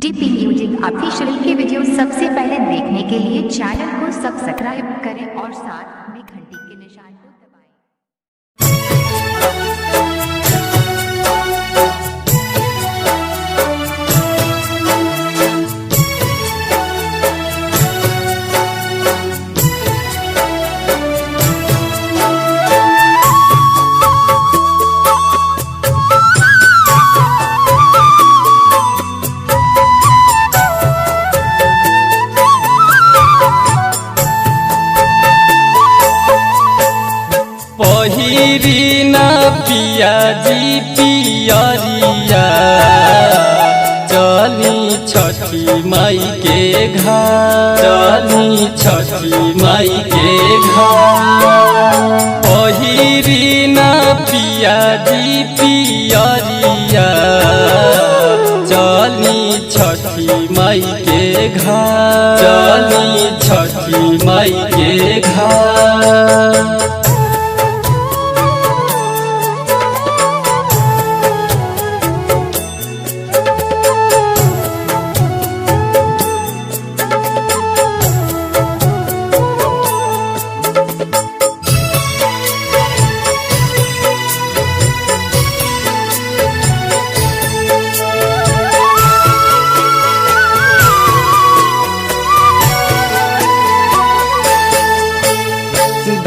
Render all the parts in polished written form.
DP music official की video सबसे पहले देखने के लिए चैनल को सब्सक्राइब करें और साथ में घंटी के निशान को दबाएं। पहिरी न पियाजी पियरिया चली छठी माई के घर, चली छठी माई के घर। पहिरी न पियाजी पियरिया चली छठी माई के घर, चली छठी माई के घर।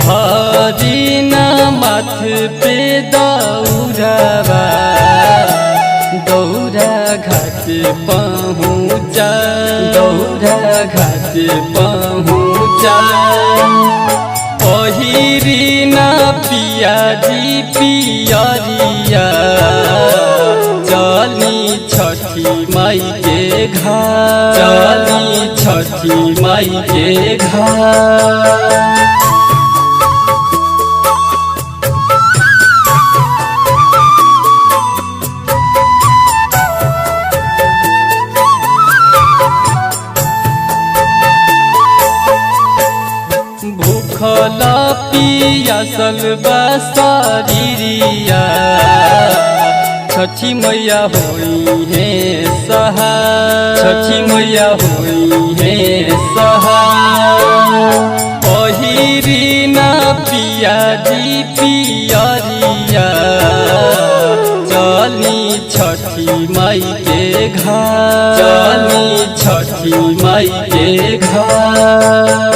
धरी न माथ पे दौड़ावा, दौड़ा घाट पहुँचा, दौड़ा घाट पहुँचा। पहिरी न पियाजी पियरिया चली छठी माई के घर, चली छठी माई के घर। भूखल पियासल बा शरीरिया छठी मैया होई है सहाय, छठी मैया होई है सहाय। पहिरी न पियाजी पियरिया चली छठी माई के घर, चली छठी माई के घर।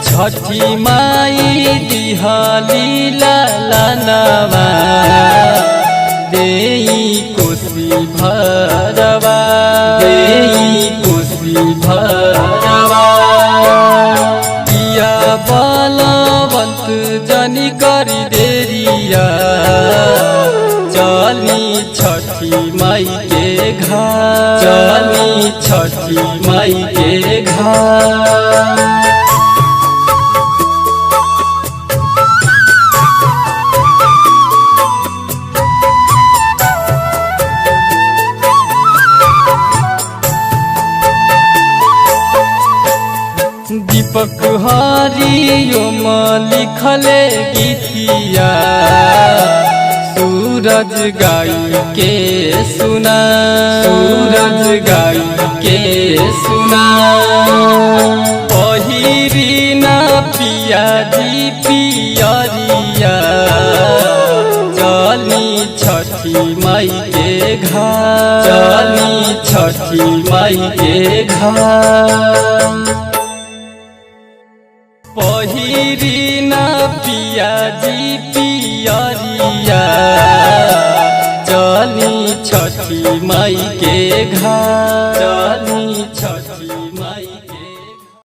छठी माई दिहाली लालनवा देई कोसी भरवा, देई कोसी भरवा। पिया बलवंत जनी करी देरिया चली छठी माई के घर, चली छठी माई के घर। दीपक हरिओम लिखले गीतिया सूरज गाई के सुना, सूरज गाई के सुना। पहिरी न पियाजी पियरिया चली छठी माई के घर, चली छठी माई के घर। पहिरी न पियाजी पियरिया चली छठी माई के घर, चली